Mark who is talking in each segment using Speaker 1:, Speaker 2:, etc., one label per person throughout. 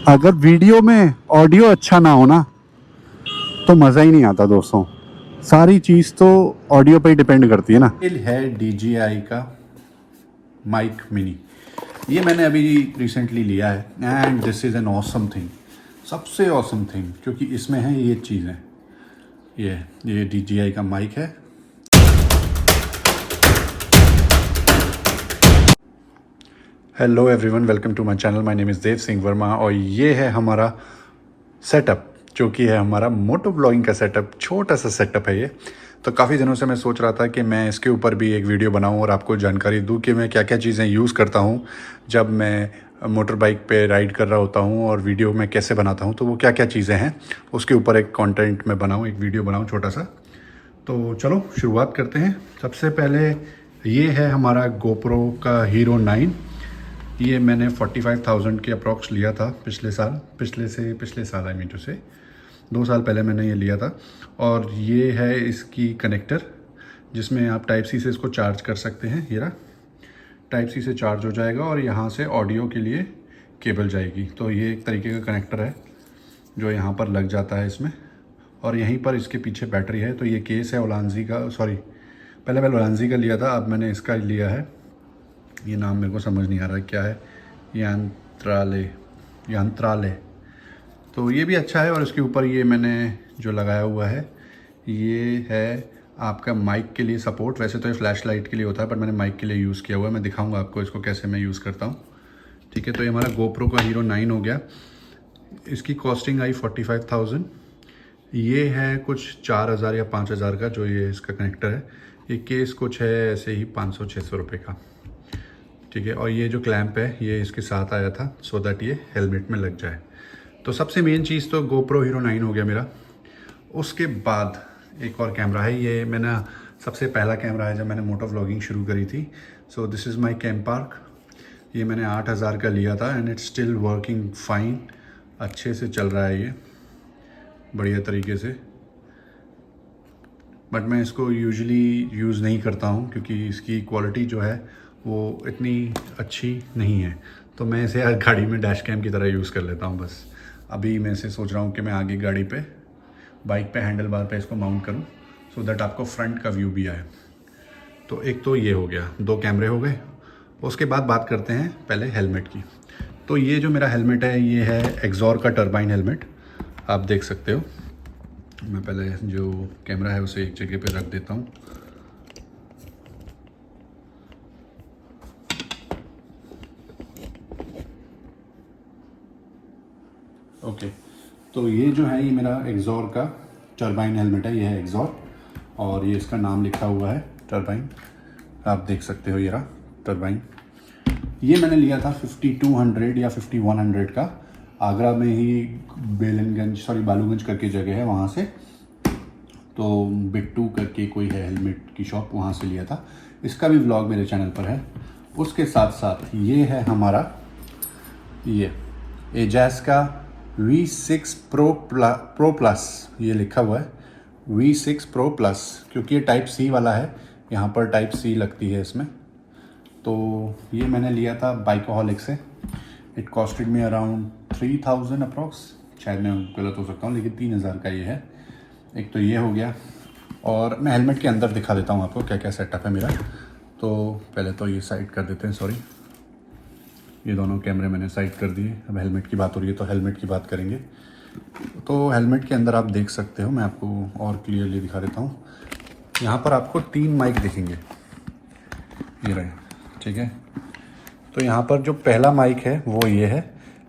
Speaker 1: अगर वीडियो में ऑडियो अच्छा ना हो ना तो मज़ा ही नहीं आता दोस्तों। सारी चीज़ तो ऑडियो पे ही डिपेंड करती है ना। ये है DJI का माइक मिनी। ये मैंने अभी रिसेंटली लिया है and this is an awesome thing. सबसे ऑसम थिंग क्योंकि इसमें है ये चीज़ें। ये DJI का माइक है। Hello everyone, welcome to my channel. My name is Dev Singh Verma और ये है हमारा सेटअप जो कि है हमारा मोटो ब्लॉगिंग का सेटअप। छोटा सा सेटअप है ये। तो काफ़ी दिनों से मैं सोच रहा था कि मैं इसके ऊपर भी एक वीडियो बनाऊं और आपको जानकारी दूं कि मैं क्या क्या चीज़ें यूज़ करता हूं जब मैं मोटर बाइक पे राइड कर रहा होता हूं और वीडियो में कैसे बनाता हूं, तो वो क्या क्या चीज़ें हैं उसके ऊपर एक कंटेंट मैं बनाऊं, एक वीडियो बनाऊं छोटा सा। तो चलो शुरुआत करते हैं। सबसे पहले ये है हमारा गोप्रो का हीरो 9। ये मैंने 45,000 के अप्रॉक्स लिया था पिछले साल आई मीन टू से 2 साल पहले मैंने ये लिया था। और ये है इसकी कनेक्टर जिसमें आप टाइप सी से इसको चार्ज कर सकते हैं। ये रहा, टाइप सी से चार्ज हो जाएगा और यहाँ से ऑडियो के लिए केबल जाएगी। तो ये एक तरीके का कनेक्टर है जो यहाँ पर लग जाता है इसमें, और यहीं पर इसके पीछे बैटरी है। तो ये केस है ओलांजी का, सॉरी पहले मैं ओलांजी का लिया था, अब मैंने इसका लिया है। ये नाम मेरे को समझ नहीं आ रहा है क्या है, यांत्राले। तो ये भी अच्छा है। और इसके ऊपर ये मैंने जो लगाया हुआ है ये है आपका माइक के लिए सपोर्ट। वैसे तो ये फ्लैश लाइट के लिए होता है पर मैंने माइक के लिए यूज़ किया हुआ है। मैं दिखाऊंगा आपको इसको कैसे मैं यूज़ करता हूँ। ठीक है, तो ये हमारा गोप्रो का हीरो 9 हो गया। इसकी कॉस्टिंग आई 45,000। ये है कुछ 4,000 या 5,000 का जो ये इसका कनेक्टर है। ये केस कुछ है ऐसे ही 500-600 रुपये का। ठीक है, और ये जो क्लैंप है ये इसके साथ आया था सो दैट ये हेलमेट में लग जाए। तो सबसे मेन चीज़ तो गोप्रो हीरो 9 हो गया मेरा। उसके बाद एक और कैमरा है। ये मैंने सबसे पहला कैमरा है जब मैंने मोटो व्लॉगिंग शुरू करी थी। So this is my cam park. ये मैंने 8,000 का लिया था and it's still working fine. अच्छे से चल रहा है ये बढ़िया तरीके से। बट मैं इसको यूजुअली यूज़ नहीं करता हूँ क्योंकि इसकी क्वालिटी जो है वो इतनी अच्छी नहीं है। तो मैं इसे हर गाड़ी में डैश कैम की तरह यूज़ कर लेता हूँ बस। अभी मैं इसे सोच रहा हूँ कि मैं आगे गाड़ी पे बाइक पे हैंडल बार पे इसको माउंट करूँ सो दैट आपको फ्रंट का व्यू भी आए। तो एक तो ये हो गया, 2 कैमरे हो गए। उसके बाद बात करते हैं पहले हेलमेट की। तो ये जो मेरा हेलमेट है ये है एक्सॉर का टर्बाइन हेलमेट, आप देख सकते हो। मैं पहले जो कैमरा है उसे एक जगह पे रख देता हूँ। ओके, तो ये जो है ये मेरा एक्सॉर का टर्बाइन हेलमेट है। ये है एक्सॉर और ये इसका नाम लिखा हुआ है टर्बाइन, आप देख सकते हो। ये रहा टर्बाइन। ये मैंने लिया था 5200 या 5100 का, आगरा में ही बालूगंज करके जगह है वहाँ से। तो बिट्टू करके कोई है हेलमेट की शॉप, वहाँ से लिया था। इसका भी व्लॉग मेरे चैनल पर है। उसके साथ साथ ये है हमारा ये एजाज का V6 प्रो प्लस, ये लिखा हुआ है V6 प्रो प्लस क्योंकि ये टाइप सी वाला है। यहाँ पर टाइप सी लगती है इसमें। तो ये मैंने लिया था बाइकोहॉलिक से। It costed me around 3,000 approx, शायद मैं गलत हो सकता हूँ लेकिन 3,000 का ये है। एक तो ये हो गया। और मैं हेलमेट के अंदर दिखा देता हूँ आपको क्या क्या सेटअप है मेरा। तो पहले तो ये साइड कर देते हैं, सॉरी ये दोनों कैमरे मैंने साइड कर दिए। अब हेलमेट की बात हो रही है तो हेलमेट की बात करेंगे। तो हेलमेट के अंदर आप देख सकते हो, मैं आपको और क्लियरली दिखा देता हूँ। यहाँ पर आपको 3 माइक दिखेंगे, ये रहे। ठीक है, तो यहाँ पर जो पहला माइक है वो ये है।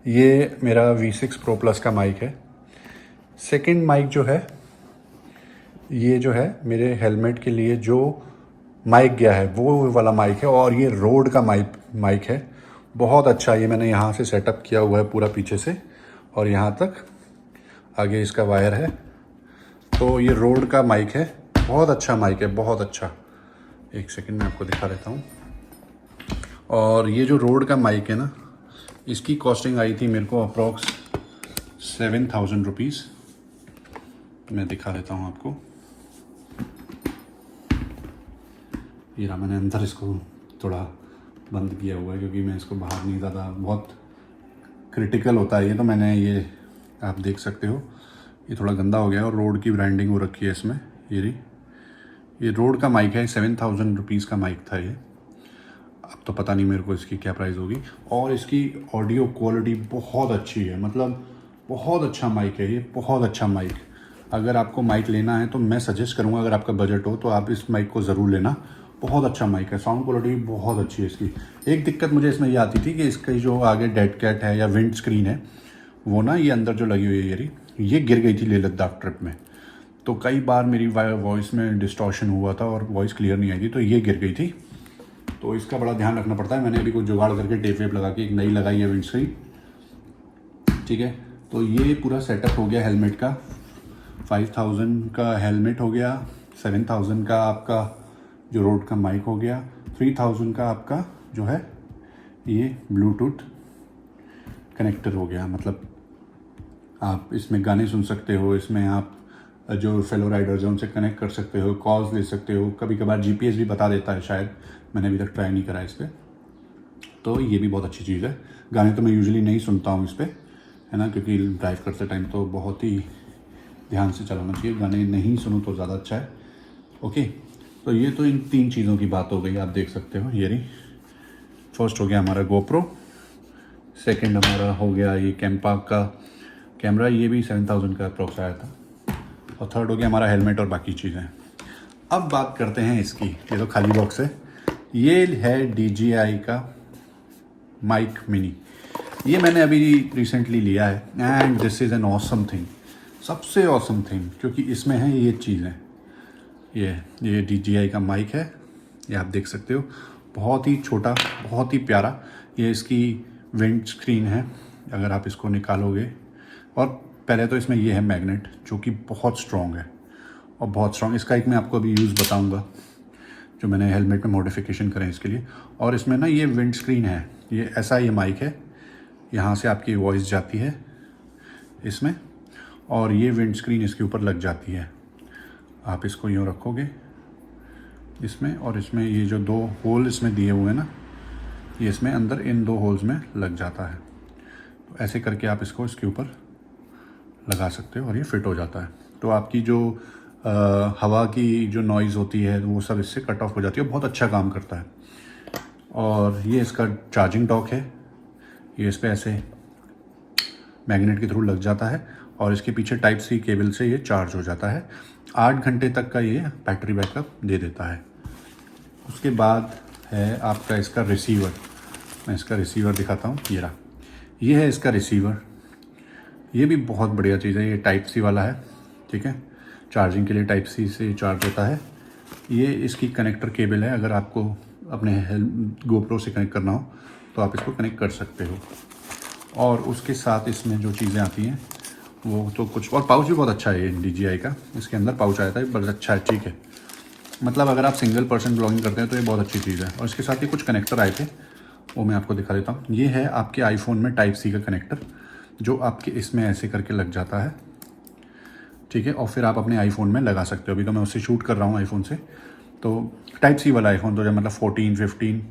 Speaker 1: ये मेरा V6 प्रो प्लस का माइक है। सेकंड माइक जो है ये जो है मेरे हेलमेट के लिए जो माइक गया है वो वाला माइक है। और ये रोड का माइक है, बहुत अच्छा। ये मैंने यहाँ से सेटअप किया हुआ है पूरा पीछे से और यहाँ तक आगे इसका वायर है। तो ये रोड का माइक है, बहुत अच्छा माइक है, बहुत अच्छा। एक सेकंड में आपको दिखा देता हूँ। और ये जो रोड का माइक है ना, इसकी कॉस्टिंग आई थी मेरे को अप्रॉक्स 7,000 रुपीज़। मैं दिखा देता हूँ आपको। ये रहा, मैंने अंदर इसको थोड़ा बंद किया हुआ है क्योंकि मैं इसको बाहर नहीं ज़्यादा बहुत क्रिटिकल होता है ये, तो मैंने ये आप देख सकते हो ये थोड़ा गंदा हो गया और रोड की ब्रांडिंग हो रखी है इसमें। ये रोड का माइक है, 7,000 रुपीज़ का माइक था ये। अब तो पता नहीं मेरे को इसकी क्या प्राइस होगी। और इसकी ऑडियो क्वालिटी बहुत अच्छी है, मतलब बहुत अच्छा माइक है ये, बहुत अच्छा माइक। अगर आपको माइक लेना है तो मैं सजेस्ट करूँगा, अगर आपका बजट हो तो आप इस माइक को ज़रूर लेना। बहुत अच्छा माइक है, साउंड क्वालिटी बहुत अच्छी है इसकी। एक दिक्कत मुझे इसमें ये आती थी कि इसका जो आगे डेड कैट है या विंड स्क्रीन है वो ना, ये अंदर जो लगी हुई है ये गिर गई थी लेह लद्दाख ट्रिप में। तो कई बार मेरी वॉइस में डिस्टॉर्शन हुआ था और वॉइस क्लियर नहीं आई थी, तो ये गिर गई थी। तो इसका बड़ा ध्यान रखना पड़ता है। मैंने अभी कुछ जुगाड़ करके टेप वेप लगा के एक नई लगाई है विंड स्क्रीन, ठीक है। तो ये पूरा सेटअप हो गया हेलमेट का। 5,000 का हेलमेट हो गया, 7,000 का आपका जो रोड का माइक हो गया, 3,000 का आपका जो है ये ब्लूटूथ कनेक्टर हो गया। मतलब आप इसमें गाने सुन सकते हो, इसमें आप जो फेलो राइडर्स हैं उनसे कनेक्ट कर सकते हो, कॉल्स ले सकते हो, कभी कभार जीपीएस भी बता देता है शायद, मैंने अभी तक ट्राई नहीं करा इस पर। तो ये भी बहुत अच्छी चीज़ है। गाने तो मैं यूजुअली नहीं सुनता हूँ इस पर, है ना, क्योंकि ड्राइव करते टाइम तो बहुत ही ध्यान से चलाना चाहिए, गाने नहीं सुनूँ तो ज़्यादा अच्छा है। ओके, तो ये तो इन 3 चीज़ों की बात हो गई, आप देख सकते हो। ये रही, फर्स्ट हो गया हमारा गोप्रो, सेकंड हमारा हो गया ये कैंपाक का कैमरा, ये भी 7,000 का अप्रोक्स आया था, और थर्ड हो गया हमारा हेलमेट और बाकी चीज़ें। अब बात करते हैं इसकी, ये तो खाली बॉक्स है। ये है DJI का माइक मिनी, ये मैंने अभी रिसेंटली लिया है and this is an awesome thing, सबसे ऑसम थिंग, क्योंकि इसमें है ये चीज़ें। ये DJI का माइक है, ये आप देख सकते हो, बहुत ही छोटा, बहुत ही प्यारा। ये इसकी विंड स्क्रीन है, अगर आप इसको निकालोगे, और पहले तो इसमें ये है मैग्नेट जो कि बहुत स्ट्रॉन्ग है और बहुत स्ट्रॉन्ग। इसका एक मैं आपको अभी यूज़ बताऊंगा जो मैंने हेलमेट में मॉडिफिकेशन करें इसके लिए। और इसमें ना ये विंड स्क्रीन है, ये ऐसा ये माइक है, यहाँ से आपकी वॉइस जाती है इसमें और ये विंड स्क्रीन इसके ऊपर लग जाती है। आप इसको यूँ रखोगे इसमें, और इसमें ये जो 2 होल इसमें दिए हुए हैं ना, ये इसमें अंदर इन 2 होल्स में लग जाता है। तो ऐसे करके आप इसको इसके ऊपर लगा सकते हो और ये फिट हो जाता है। तो आपकी जो हवा की जो नॉइज़ होती है वो सब इससे कट ऑफ हो जाती है, बहुत अच्छा काम करता है। और ये इसका चार्जिंग डॉक है, ये इस पर ऐसे मैग्नेट के थ्रू लग जाता है और इसके पीछे टाइप सी केबल से ये चार्ज हो जाता है। 8 घंटे तक का ये बैटरी बैकअप दे देता है। उसके बाद है आपका इसका रिसीवर, मैं इसका रिसीवर दिखाता हूँ। ये है इसका रिसीवर, ये भी बहुत बढ़िया चीज़ है। ये टाइप सी वाला है, ठीक है, चार्जिंग के लिए टाइप सी से चार्ज होता है। ये इसकी कनेक्टर केबल है, अगर आपको अपने गोप्रो से कनेक्ट करना हो तो आप इसको कनेक्ट कर सकते हो। और उसके साथ इसमें जो चीज़ें आती हैं वो तो कुछ, और पाउच भी बहुत अच्छा है ये DJI का, इसके अंदर पाउच आया था, बहुत अच्छा है, ठीक है। मतलब अगर आप सिंगल पर्सन ब्लॉगिंग करते हैं तो ये बहुत अच्छी चीज़ है। और इसके साथ ये कुछ कनेक्टर आए थे, वो मैं आपको दिखा देता हूँ। ये है आपके आईफोन में टाइप सी का कनेक्टर, जो आपके इसमें ऐसे करके लग जाता है, ठीक है, और फिर आप अपने आईफोन में लगा सकते हो। अभी तो मैं उससे शूट कर रहा हूँ आईफोन से, तो टाइप सी वाला आईफोन तो जब मतलब 14,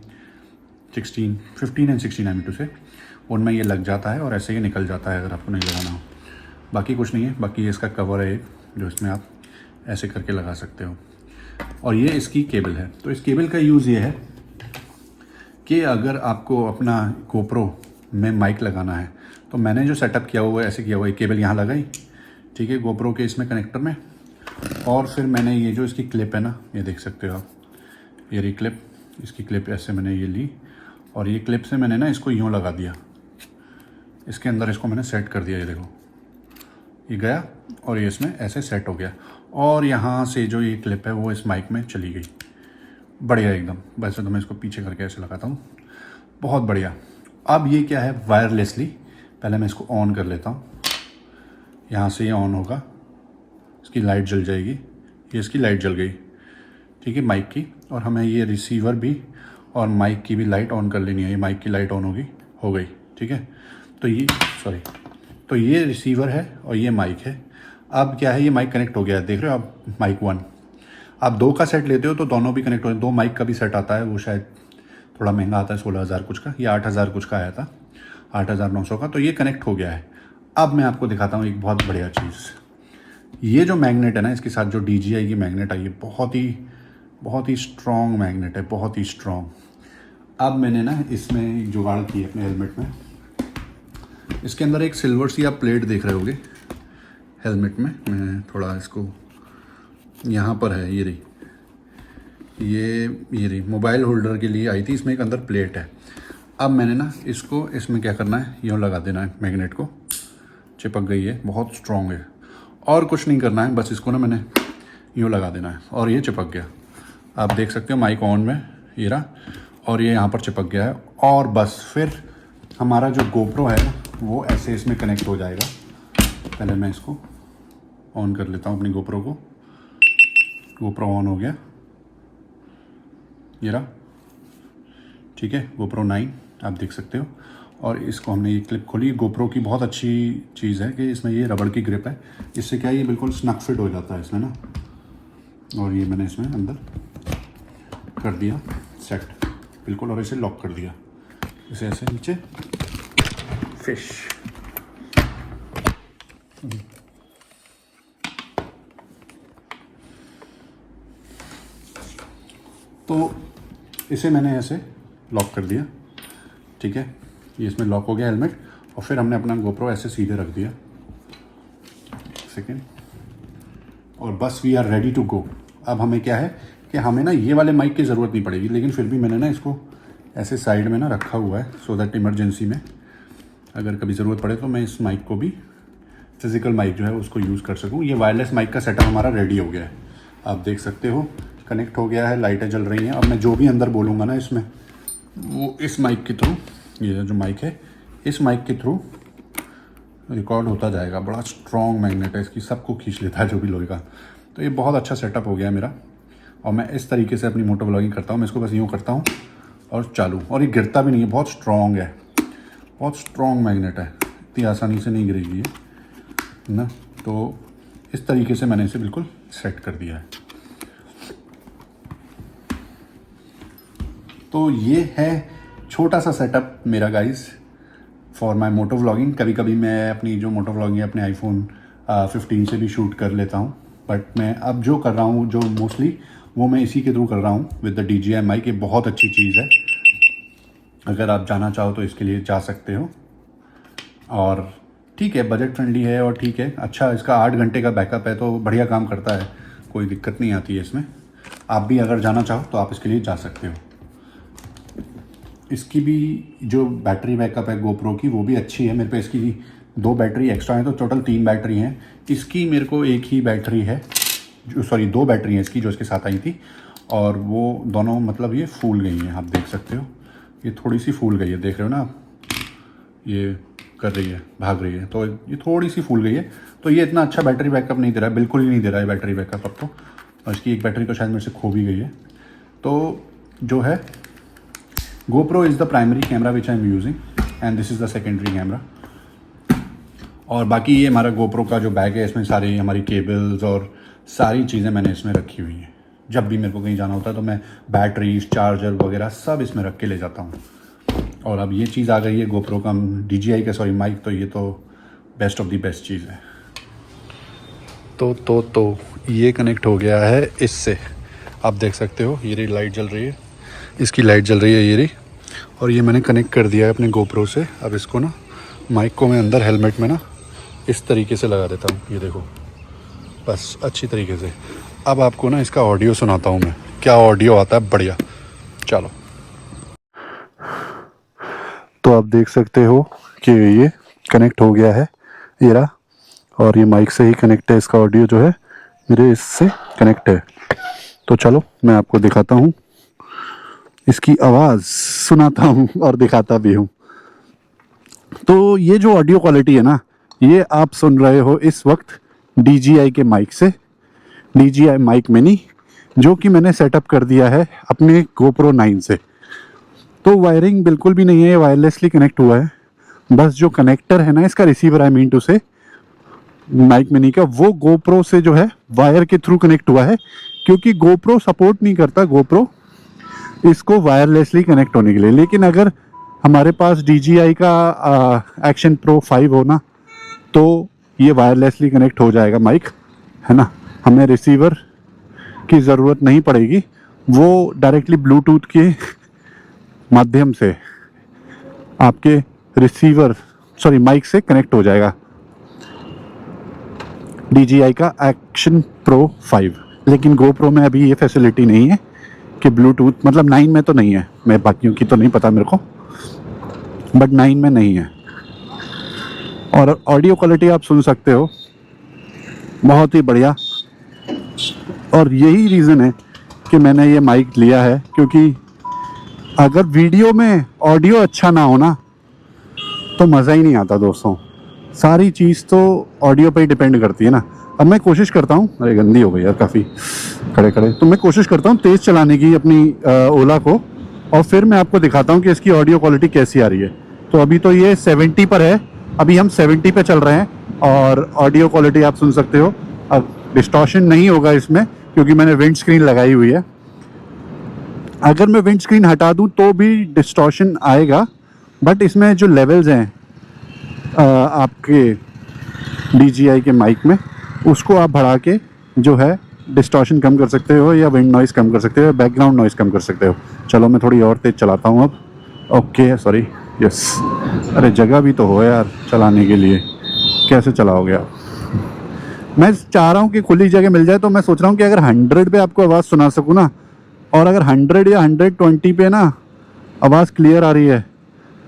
Speaker 1: 15 एंड 16 आई मीन टू से, उनमें ये लग जाता है और ऐसे ही निकल जाता है अगर आपको नहीं लगाना हो। बाकी कुछ नहीं है, बाकी ये इसका कवर है एक, जो इसमें आप ऐसे करके लगा सकते हो। और ये इसकी केबल है। तो इस केबल का यूज़ ये है कि अगर आपको अपना गोप्रो में माइक लगाना है, तो मैंने जो सेटअप किया हुआ है ऐसे किया हुआ है, केबल यहाँ लगाई, ठीक है, गोप्रो के इसमें कनेक्टर में, और फिर मैंने ये जो इसकी क्लिप है ना, ये देख सकते हो आप, ये रही क्लिप, इसकी क्लिप ऐसे मैंने ये ली और ये क्लिप से मैंने ना इसको यूँ लगा दिया, इसके अंदर इसको मैंने सेट कर दिया। ये देखो, ये गया और ये इसमें ऐसे सेट हो गया, और यहाँ से जो ये क्लिप है वो इस माइक में चली गई। बढ़िया एकदम। वैसे तो मैं इसको पीछे करके ऐसे लगाता हूँ, बहुत बढ़िया। अब ये क्या है, वायरलेसली, पहले मैं इसको ऑन कर लेता हूँ। यहाँ से ये ऑन होगा, इसकी लाइट जल जाएगी, ये इसकी लाइट जल गई, ठीक है, माइक की। और हमें ये रिसीवर भी और माइक की भी लाइट ऑन कर लेनी है। ये माइक की लाइट ऑन होगी, हो गई, ठीक है। तो ये रिसीवर है और ये माइक है। अब क्या है, ये माइक कनेक्ट हो गया है, देख रहे हो आप, माइक 1। आप 2 का सेट लेते हो तो दोनों भी कनेक्ट हो, 2 माइक का भी सेट आता है, वो शायद थोड़ा महंगा आता है, 16,000 कुछ का या 8,000 कुछ का आया था। 8,900 का। तो ये कनेक्ट हो गया है। अब मैं आपको दिखाता हूँ एक बहुत बढ़िया चीज़। ये जो मैग्नेट है ना, इसके साथ जो DJI की मैग्नेट आई है, बहुत ही स्ट्रॉन्ग मैग्नेट है, बहुत ही स्ट्रॉन्ग। अब मैंने ना इसमें एक जुगाड़ की है अपने हेलमेट में। इसके अंदर एक सिल्वर सी आप प्लेट देख रहे होगे हेलमेट में। मैं थोड़ा इसको, यहाँ पर है, ये रही मोबाइल होल्डर के लिए आई थी। इसमें एक अंदर प्लेट है। अब मैंने ना इसको, इसमें क्या करना है, यूँ लगा देना है मैग्नेट को। चिपक गई है, बहुत स्ट्रॉन्ग है। और कुछ नहीं करना है, बस इसको ना मैंने यूँ लगा देना है और ये चिपक गया। आप देख सकते हो माइक ऑन में ये रहा, और ये यहाँ पर चिपक गया है। और बस फिर हमारा जो GoPro है ना, वो ऐसे इसमें कनेक्ट हो जाएगा। पहले मैं इसको ऑन कर लेता हूँ अपनी GoPro को। GoPro ऑन हो गया, ये रहा, ठीक है। GoPro 9 आप देख सकते हो। और इसको हमने ये क्लिप खोली। GoPro की बहुत अच्छी चीज़ है कि इसमें ये रबड़ की ग्रिप है। इससे क्या है, ये बिल्कुल स्नक फिट हो जाता है इसमें ना। और ये मैंने इसमें अंदर कर दिया सेट बिल्कुल, और इसे लॉक कर दिया। इसे ऐसे नीचे फिश। तो इसे मैंने ऐसे लॉक कर दिया, ठीक है। ये इसमें लॉक हो गया हेलमेट। और फिर हमने अपना GoPro ऐसे सीधे रख दिया, सेकेंड, और बस we are ready to go. अब हमें क्या है कि हमें ना ये वाले माइक की ज़रूरत नहीं पड़ेगी, लेकिन फिर भी मैंने ना इसको ऐसे साइड में ना रखा हुआ है, सो दैट इमरजेंसी में अगर कभी ज़रूरत पड़े तो मैं इस माइक को भी, फिज़िकल माइक जो है उसको यूज़ कर सकूँ। ये वायरलेस माइक का सेटअप हमारा रेडी हो गया है। आप देख सकते हो कनेक्ट हो गया है, लाइटें जल रही हैं। अब मैं जो भी अंदर बोलूँगा ना इसमें, वो इस माइक के थ्रू, ये जो माइक है इस माइक के थ्रू रिकॉर्ड होता जाएगा। बड़ा स्ट्रॉन्ग मैग्नेट है, इसकी सबको खींच लेता है जो भी लोगेगा। तो ये बहुत अच्छा सेटअप हो गया है मेरा। और मैं इस तरीके से अपनी मोटो व्लॉगिंग करता हूँ। मैं इसको बस यूँ करता हूँ और चालू, और ये गिरता भी नहीं है, बहुत स्ट्रॉन्ग है, बहुत स्ट्रॉन्ग मैग्नेट है, इतनी आसानी से नहीं गिरेगी ये ना। तो इस तरीके से मैंने इसे बिल्कुल सेट कर दिया है। तो ये है छोटा सा सेटअप मेरा guys for my moto vlogging. कभी कभी मैं अपनी जो मोटो व्लॉगिंग है अपने iPhone 15 से भी शूट कर लेता हूँ, बट मैं अब जो कर रहा हूँ, जो मोस्टली वो मैं इसी के थ्रू कर रहा हूँ विद द DJI माइक। ये बहुत अच्छी चीज़ है, अगर आप जाना चाहो तो इसके लिए जा सकते हो। और ठीक है, बजट फ्रेंडली है, और ठीक है, अच्छा, इसका 8 घंटे का बैकअप है, तो बढ़िया काम करता है, कोई दिक्कत नहीं आती है इसमें। आप भी अगर जाना चाहो तो आप इसके लिए जा सकते हो। इसकी भी जो बैटरी बैकअप है GoPro की, वो भी अच्छी है। मेरे पे इसकी 2 बैटरी एक्स्ट्रा हैं, तो टोटल 3 बैटरी हैं। इसकी मेरे को एक ही बैटरी है, जो 2 बैटरी हैं इसकी जो इसके साथ आई थी, और वो दोनों मतलब ये फूल गई हैं। आप देख सकते हो ये थोड़ी सी फूल गई है, देख रहे हो ना आप, ये कर रही है, भाग रही है, तो ये थोड़ी सी फूल गई है। तो ये इतना अच्छा बैटरी बैकअप नहीं दे रहा है, बिल्कुल ही नहीं दे रहा है बैटरी बैकअप अब तो। और इसकी एक बैटरी तो शायद मेरे से खो भी गई है। तो जो है GoPro is the primary camera which I am using and this is the secondary camera। और बाकी ये हमारा GoPro का जो बैग है, इसमें सारी हमारी केबल्स और सारी चीज़ें मैंने इसमें रखी हुई हैं। जब भी मेरे को कहीं जाना होता है तो मैं बैटरीज, चार्जर वगैरह सब इसमें रख के ले जाता हूँ। और अब ये चीज़ आ गई है GoPro का, DJI का माइक, तो ये तो बेस्ट ऑफ द बेस्ट चीज़ है। तो ये कनेक्ट हो गया है इससे, आप देख सकते हो ये रही लाइट जल रही है, इसकी लाइट जल रही है ये रही, और ये मैंने कनेक्ट कर दिया है अपने GoPro से। अब इसको ना, माइक को मैं अंदर हेलमेट में ना इस तरीके से लगा देता हूँ, ये देखो, बस अच्छी तरीके से। अब आपको ना इसका ऑडियो सुनाता हूँ मैं, क्या ऑडियो आता है बढ़िया। चलो, तो आप देख सकते हो कि ये कनेक्ट हो गया है, ये रहा, और ये माइक से ही कनेक्ट है। इसका ऑडियो जो है मेरे इससे कनेक्ट है। तो चलो मैं आपको दिखाता हूँ, इसकी आवाज़ सुनाता हूँ और दिखाता भी हूँ। तो ये जो ऑडियो क्वालिटी है ना, ये आप सुन रहे हो इस वक्त DJI के माइक से, DJI माइक मिनी, जो कि मैंने सेटअप कर दिया है अपने GoPro 9 से। तो वायरिंग बिल्कुल भी नहीं है, ये वायरलेसली कनेक्ट हुआ है। बस जो कनेक्टर है ना इसका, रिसीवर आई मीन टू से, माइक मिनी का, वो GoPro से जो है वायर के थ्रू कनेक्ट हुआ है, क्योंकि GoPro सपोर्ट नहीं करता, GoPro इसको वायरलेसली कनेक्ट होने के लिए। लेकिन अगर हमारे पास DJI का एक्शन प्रो 5 हो ना, तो ये वायरलेसली कनेक्ट हो जाएगा माइक, है ना। हमें रिसीवर की ज़रूरत नहीं पड़ेगी, वो डायरेक्टली ब्लूटूथ के माध्यम से आपके माइक से कनेक्ट हो जाएगा DJI का एक्शन प्रो 5। लेकिन GoPro में अभी ये फैसिलिटी नहीं है कि ब्लूटूथ, मतलब 9 में तो नहीं है, मैं बाकियों की तो नहीं पता मेरे को, बट 9 में नहीं है। और ऑडियो क्वालिटी आप सुन सकते हो, बहुत ही बढ़िया। और यही रीज़न है कि मैंने ये माइक लिया है, क्योंकि अगर वीडियो में ऑडियो अच्छा ना हो ना तो मज़ा ही नहीं आता दोस्तों। सारी चीज़ तो ऑडियो पे ही डिपेंड करती है ना। अब मैं कोशिश करता हूँ, अरे गंदी हो गई यार काफ़ी खड़े खड़े, तो मैं कोशिश करता हूँ तेज़ चलाने की अपनी ओला को, और फिर मैं आपको दिखाता हूँ कि इसकी ऑडियो क्वालिटी कैसी आ रही है। तो अभी तो ये 70 पर है, अभी हम 70 पे चल रहे हैं, और ऑडियो क्वालिटी आप सुन सकते हो। अब डिस्टॉर्शन नहीं होगा इसमें, क्योंकि मैंने विंड स्क्रीन लगाई हुई है। अगर मैं विंड स्क्रीन हटा दूँ तो भी डिस्टॉर्शन आएगा, बट इसमें जो लेवल्स हैं आपके DJI के माइक में, उसको आप बढ़ा के जो है डिस्टॉर्शन कम कर सकते हो, या विंड नॉइज़ कम कर सकते हो, बैकग्राउंड नॉइज़ कम कर सकते हो। चलो मैं थोड़ी और तेज़ चलाता हूँ अब। Okay, sorry, yes. अरे जगह भी तो हो यार चलाने के लिए, कैसे चलाओगे आप। मैं चाह रहा हूँ कि खुली जगह मिल जाए, तो मैं सोच रहा हूँ कि अगर 100 पे आपको आवाज़ सुना सकूँ ना, और अगर 100 या 120 पे ना आवाज़ क्लियर आ रही है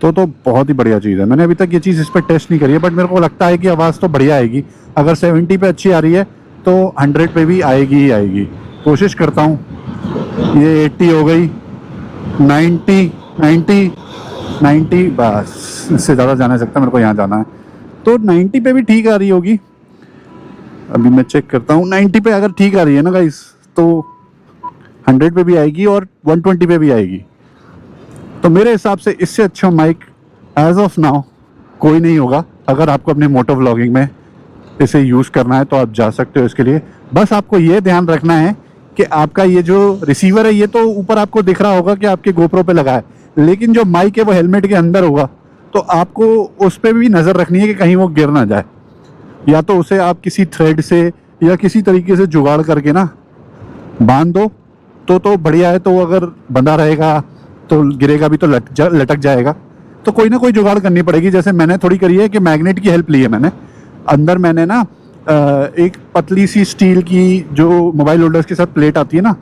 Speaker 1: तो बहुत ही बढ़िया चीज़ है। मैंने अभी तक ये चीज़ इस पर टेस्ट नहीं करी है, बट मेरे को लगता है कि आवाज़ तो बढ़िया आएगी। अगर 70 पे अच्छी आ रही है तो 100 पे भी आएगी ही आएगी। कोशिश करता हूँ। ये 80 हो गई, 90, बस इससे ज़्यादा जा नहीं सकता, मेरे को यहाँ जाना है। तो 90 पे भी ठीक आ रही होगी। अभी मैं चेक करता हूँ, 90 पे अगर ठीक आ रही है ना गाइस, तो 100 पे भी आएगी और 120 पे भी आएगी। तो मेरे हिसाब से इससे अच्छा माइक एज ऑफ नाउ कोई नहीं होगा। अगर आपको अपने मोटो व्लॉगिंग में इसे यूज़ करना है तो आप जा सकते हो इसके लिए। बस आपको ये ध्यान रखना है कि आपका ये जो रिसीवर है, ये तो ऊपर आपको दिख रहा होगा कि आपके GoPro पे लगा है, लेकिन जो माइक है वो हेलमेट के अंदर होगा। तो आपको उस पर भी नज़र रखनी है कि कहीं वो गिर ना जाए, या तो उसे आप किसी थ्रेड से या किसी तरीके से जुगाड़ करके ना बांध दो तो बढ़िया है। तो अगर बंधा रहेगा तो गिरेगा भी तो लटक जाएगा। तो कोई ना कोई जुगाड़ करनी पड़ेगी। जैसे मैंने थोड़ी करी है कि मैग्नेट की हेल्प ली है मैंने। अंदर मैंने ना एक पतली सी स्टील की जो मोबाइल होल्डर्स के साथ प्लेट आती है ना,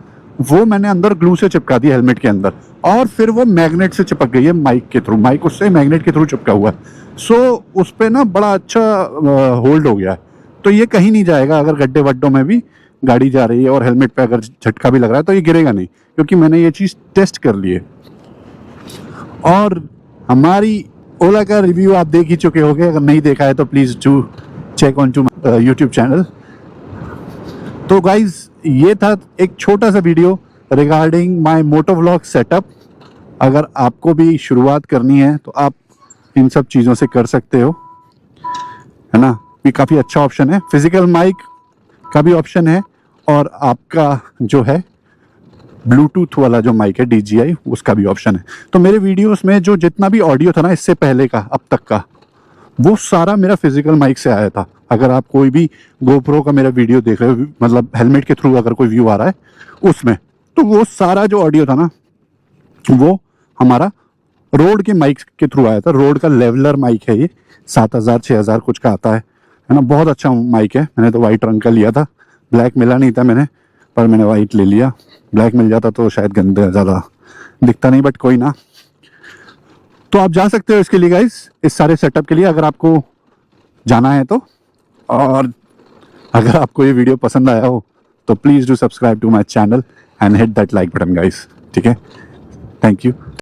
Speaker 1: वो मैंने अंदर ग्लू से चिपका दी हेलमेट के अंदर, और फिर वो मैग्नेट से चिपक गई है माइक के थ्रू। माइक उससे मैग्नेट के थ्रू चिपका हुआ है। सो उस पर ना बड़ा अच्छा होल्ड हो गया है। तो ये कहीं नहीं जाएगा। अगर गड्ढे वड्डों में भी गाड़ी जा रही है और हेलमेट पे अगर झटका भी लग रहा है तो ये गिरेगा नहीं, क्योंकि मैंने ये चीज़ टेस्ट कर ली है। और हमारी ओला का रिव्यू आप देख ही चुके होंगे। अगर नहीं देखा है तो please do check on to YouTube channel. तो गाइज ये था एक छोटा सा video regarding my moto vlog setup. अगर आपको भी शुरुआत करनी है तो आप इन सब चीज़ों से कर सकते हो, है ना। ये काफ़ी अच्छा ऑप्शन है। फिजिकल माइक का भी ऑप्शन है, और आपका जो है ब्लूटूथ वाला जो माइक है DJI, उसका भी ऑप्शन है। तो मेरे वीडियोस में जो जितना भी ऑडियो था ना इससे पहले का अब तक का, वो सारा मेरा फिजिकल माइक से आया था। अगर आप कोई भी GoPro का मेरा वीडियो देख रहे हो, मतलब हेलमेट के थ्रू अगर कोई व्यू आ रहा है उसमें, तो वो सारा जो ऑडियो था ना वो हमारा रोड के माइक के थ्रू आया था। रोड का लेवलर माइक है ये, 7000 6000 कुछ का आता है ना। बहुत अच्छा माइक है। मैंने तो वाइट रंग का लिया था, ब्लैक मिला नहीं था मैंने, पर मैंने वाइट ले लिया। ब्लैक मिल जाता तो शायद गंदा ज़्यादा दिखता नहीं, बट कोई ना। तो आप जा सकते हो इसके लिए गाइस, इस सारे सेटअप के लिए, अगर आपको जाना है तो। और अगर आपको ये वीडियो पसंद आया हो तो please do subscribe to my channel and hit that like button guys, ठीक है। Thank you.